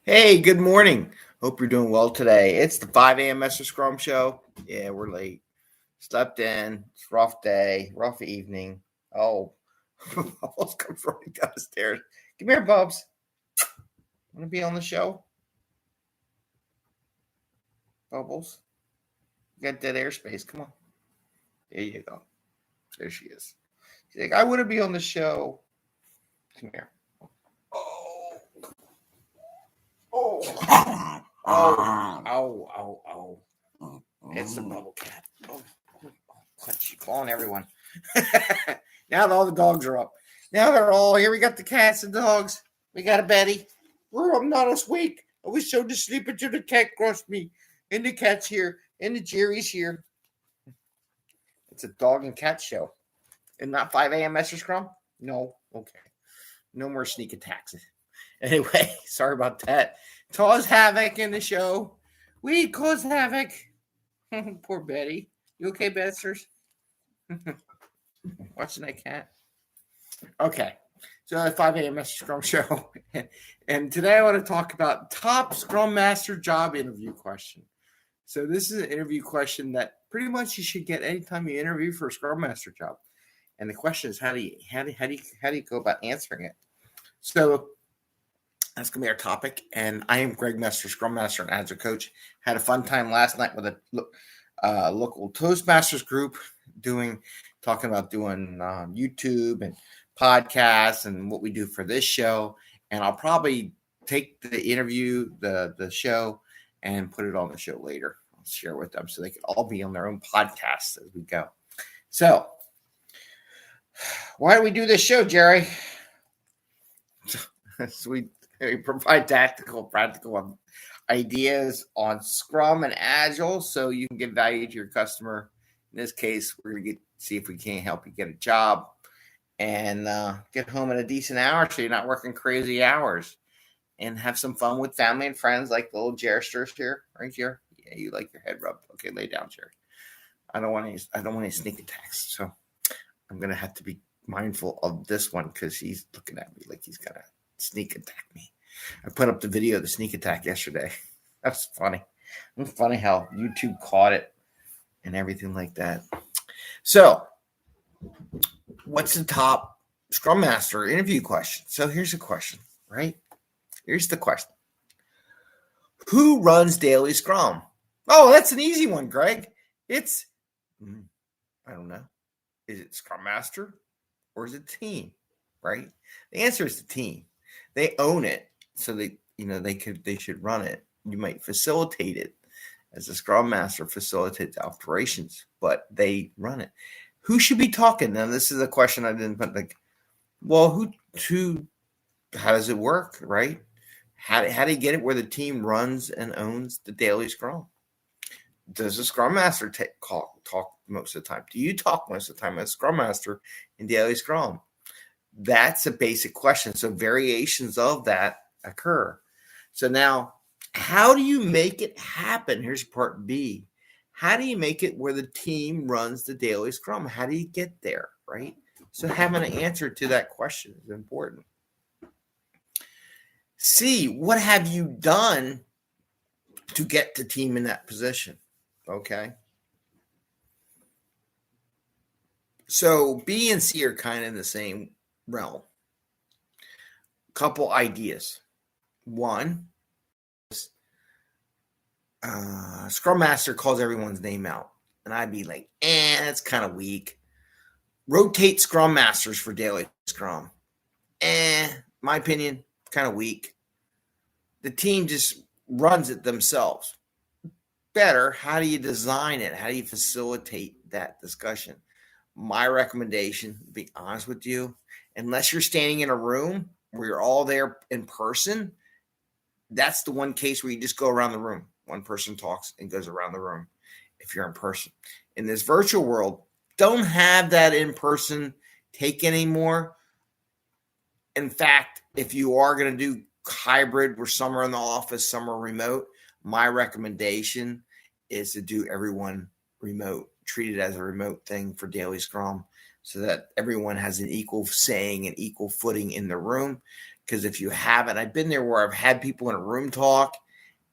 Hey, good morning. Hope you're doing well today. It's the 5 a.m. Mester Scrum Show. Yeah, we're late. Slept in. It's a rough day, rough evening. Oh, Bubbles comes running down the stairs. Come here, Bubs. Want to be on the show? Bubbles? You got dead airspace. Come on. There you go. There she is. She's like, I want to be on the show. Come here. Oh. Oh. Oh. It's the bubble cat. Oh, she's calling everyone. Now all the dogs are up. Now they're all here. We got the cats and dogs. We got a Betty. I'm not asleep. I was so asleep until the cat crossed me. And the cat's here. And the Jerry's here. It's a dog and cat show. And not 5 a.m. Mester Scrum? No. Okay. No more sneak attacks. Anyway, sorry about that. Cause havoc in the show. We cause havoc. Poor Betty. You okay, Besters? Watching that cat. Okay. So the 5 a.m. Mester Scrum Show. And today I want to talk about top Scrum Master job interview question. So this is an interview question that pretty much you should get anytime you interview for a Scrum Master job. And the question is how do you go about answering it? So that's going to be our topic. And I am Greg Mester, Scrum Master and Agile Coach. Had a fun time last night with a local Toastmasters group talking about doing YouTube and podcasts and what we do for this show. And I'll probably take the interview, the show, and put it on the show later. I'll share with them so they can all be on their own podcasts as we go. So why do we do this show, Jerry? So we provide tactical, practical ideas on Scrum and Agile so you can give value to your customer. In this case, we're going to see if we can't help you get a job and get home in a decent hour so you're not working crazy hours and have some fun with family and friends like the little Jersters here. Right, Jer? Yeah, you like your head rubbed. Okay, lay down, Jerry. I don't want any sneak attacks, so I'm going to have to be mindful of this one because he's looking at me like he's going to sneak attack me. I put up the video of the sneak attack yesterday. That's funny. It's funny how YouTube caught it and everything like that. So, what's the top Scrum Master interview question? So here's a question, right? Here's the question. Who runs Daily Scrum? Oh, that's an easy one, Greg. It's, I don't know. Is it Scrum Master or is it team, right? The answer is the team. They own it. So they should run it. You might facilitate it as a Scrum Master facilitates operations, but they run it. Who should be talking? Now, this is a question I didn't put how does it work, right? How do you get it where the team runs and owns the Daily Scrum? Does the Scrum Master talk most of the time? Do you talk most of the time as Scrum Master in Daily Scrum? That's a basic question. So variations of that occur. So now, how do you make it happen? Here's part B. How do you make it where the team runs the Daily Scrum? How do you get there, right? So having an answer to that question is important. C, what have you done to get the team in that position? Okay. So B and C are kind of in the same realm. Couple ideas. One, Scrum Master calls everyone's name out. And I'd be like, that's kind of weak. Rotate Scrum Masters for Daily Scrum. My opinion, kind of weak. The team just runs it themselves. Better, how do you design it? How do you facilitate that discussion? My recommendation, to be honest with you, unless you're standing in a room where you're all there in person, that's the one case where you just go around the room. One person talks and goes around the room if you're in person. In this virtual world, don't have that in-person take anymore. In fact, if you are going to do hybrid where some are in the office, some are remote, my recommendation is to do everyone remote. Treat it as a remote thing for Daily Scrum so that everyone has an equal saying and equal footing in the room. Because if you haven't, I've been there where I've had people in a room talk,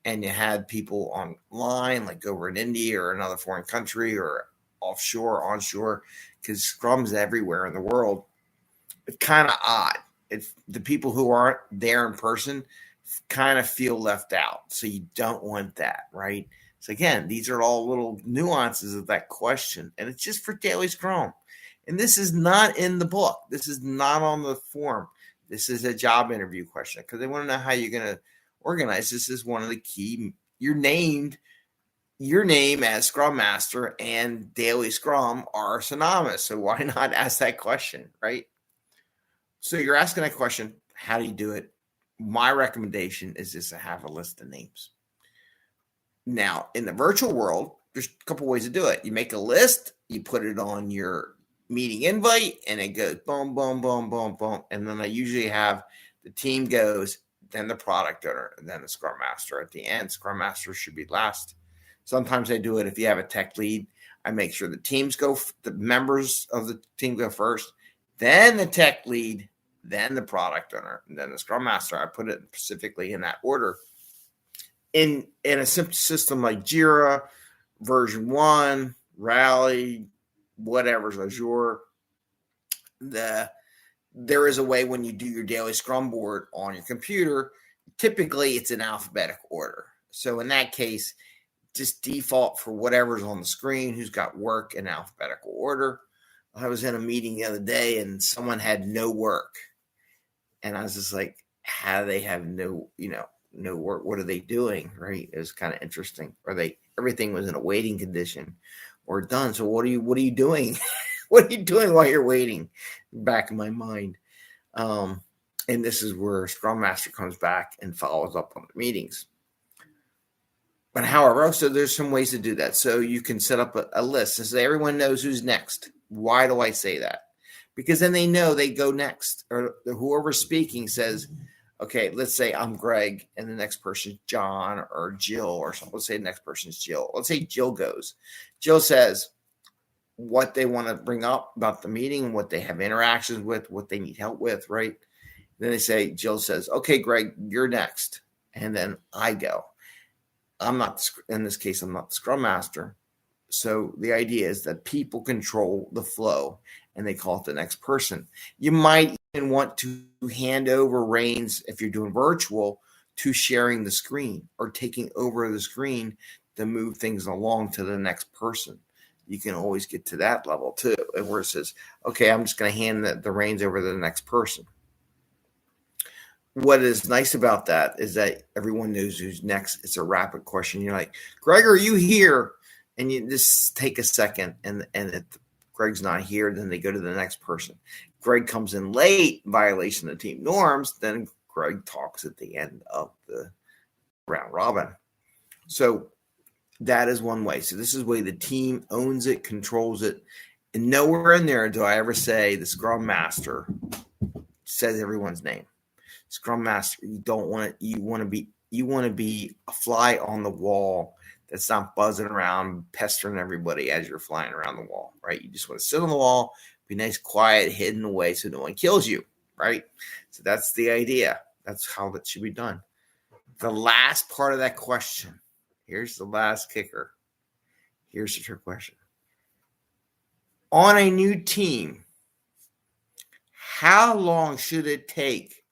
and you had people online, like over in India or another foreign country or offshore, onshore, because Scrum's everywhere in the world. It's kind of odd. It's the people who aren't there in person kind of feel left out. So you don't want that, right? So again, these are all little nuances of that question, and it's just for Daily Scrum. And this is not in the book. This is not on the form. This is a job interview question because they want to know how you're going to organize. This is one of the key. Your name as Scrum Master and Daily Scrum are synonymous. So why not ask that question, right? So you're asking that question. How do you do it? My recommendation is just to have a list of names. Now, in the virtual world, there's a couple ways to do it. You make a list, you put it on your meeting invite, and it goes boom, boom, boom, boom, boom. And then I usually have the team goes, then the product owner, and then the Scrum Master at the end. Scrum Master should be last. Sometimes I do it if you have a tech lead. I make sure the members of the team go first, then the tech lead, then the product owner, and then the Scrum Master. I put it specifically in that order. In a simple system like Jira, version 1, Rally, whatever's Azure, there is a way when you do your daily Scrum board on your computer, typically it's in alphabetical order. So in that case, just default for whatever's on the screen, who's got work in alphabetical order. I was in a meeting the other day and someone had no work. And I was just like, how do they have no work? What are they doing? Right. It was kind of interesting. Everything was in a waiting condition or done. So what are you doing? What are you doing while you're waiting? Back in my mind. And this is where Scrum Master comes back and follows up on the meetings. But however, so there's some ways to do that. So you can set up a list and say everyone knows who's next. Why do I say that? Because then they know they go next, or whoever's speaking says, okay, let's say I'm Greg and the next person's John or Jill or something. Let's say the next person's Jill. Let's say Jill goes. Jill says what they want to bring up about the meeting, what they have interactions with, what they need help with, right? Then Jill says, okay, Greg, you're next. And then I go. In this case, I'm not the Scrum Master. So the idea is that people control the flow and they call it the next person. You might even want to hand over reins if you're doing virtual to sharing the screen or taking over the screen to move things along to the next person. You can always get to that level too, where it says, okay, I'm just going to hand the reins over to the next person. What is nice about that is that everyone knows who's next. It's a rapid question. You're like, Greg, are you here? And you just take a second, and if Greg's not here, then they go to the next person. Greg comes in late, violation of team norms, then Greg talks at the end of the round robin. So that is one way. So this is the way the team owns it, controls it. And nowhere in there do I ever say the Scrum Master says everyone's name. Scrum Master, you want to be a fly on the wall that's not buzzing around, pestering everybody as you're flying around the wall, right? You just want to sit on the wall, be nice, quiet, hidden away so no one kills you, right? So that's the idea. That's how that should be done. The last part of that question, here's the last kicker. Here's the trick question. On a new team, how long should it take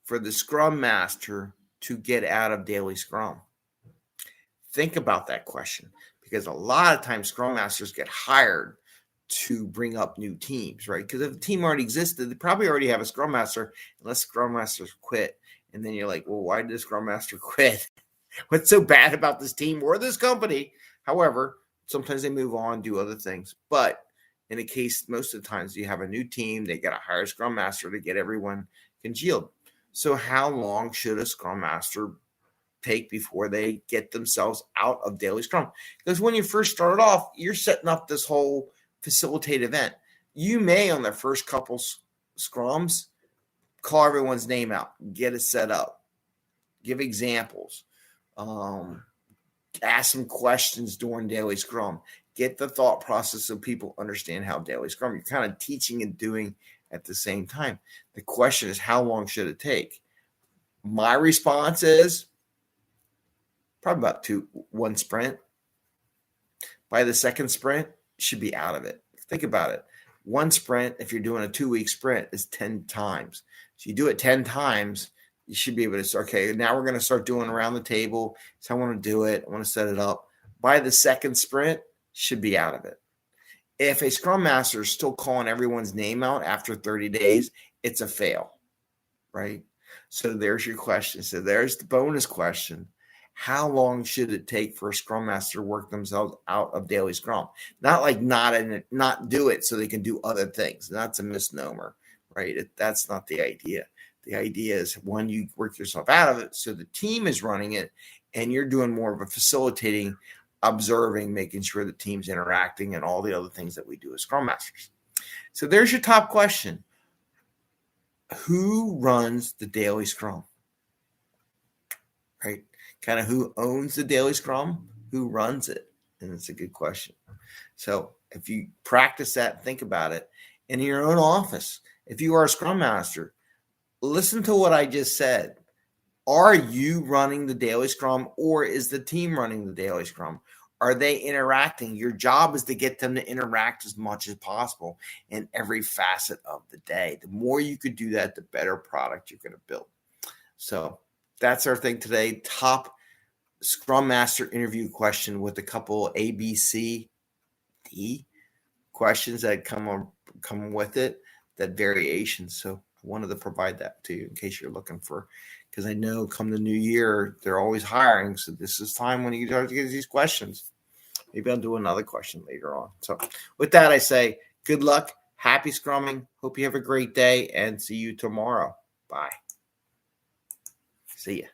for the Scrum Master to get out of Daily Scrum? Think about that question, because a lot of times Scrum Masters get hired to bring up new teams, right? Because if the team already existed, they probably already have a Scrum Master, unless Scrum Masters quit. And then you're like, well, why did the Scrum Master quit? What's so bad about this team or this company? However, sometimes they move on, do other things. But in a case, most of the times you have a new team, they got to hire a Scrum Master to get everyone congealed. So how long should a Scrum Master take before they get themselves out of Daily Scrum? Because when you first start off, you're setting up this whole facilitate event. You may, on the first couple Scrums, call everyone's name out, get it set up, give examples, ask some questions during Daily Scrum, get the thought process so people understand how Daily Scrum. You're kind of teaching and doing at the same time. The question is, how long should it take? My response is probably about one sprint. By the second sprint, you should be out of it. Think about it. One sprint, if you're doing a 2-week sprint, is 10 times. So you do it 10 times, you should be able to start, okay, now we're going to start doing around the table. So I want to do it. I want to set it up. By the second sprint, should be out of it. If a Scrum Master is still calling everyone's name out after 30 days, it's a fail, right? So there's your question. So there's the bonus question. How long should it take for a Scrum Master to work themselves out of Daily Scrum? Not like not do it so they can do other things. That's a misnomer, right? That's not the idea. The idea is when you work yourself out of it, so the team is running it, and you're doing more of a facilitating, observing, making sure the team's interacting, and all the other things that we do as Scrum Masters. So there's your top question. Who runs the Daily Scrum? Right? Kind of who owns the Daily Scrum? Who runs it? And it's a good question. So if you practice that, think about it in your own office. If you are a Scrum Master, listen to what I just said. Are you running the Daily Scrum, or is the team running the Daily Scrum? Are they interacting? Your job is to get them to interact as much as possible in every facet of the day. The more you could do that, the better product you're going to build. So that's our thing today. Top Scrum Master interview question with a couple A, B, C, D questions that come with it, that variation. So I wanted to provide that to you in case you're looking for, because I know come the new year, they're always hiring. So this is time when you start to get these questions. Maybe I'll do another question later on. So with that, I say good luck. Happy Scrumming. Hope you have a great day and see you tomorrow. Bye. See ya.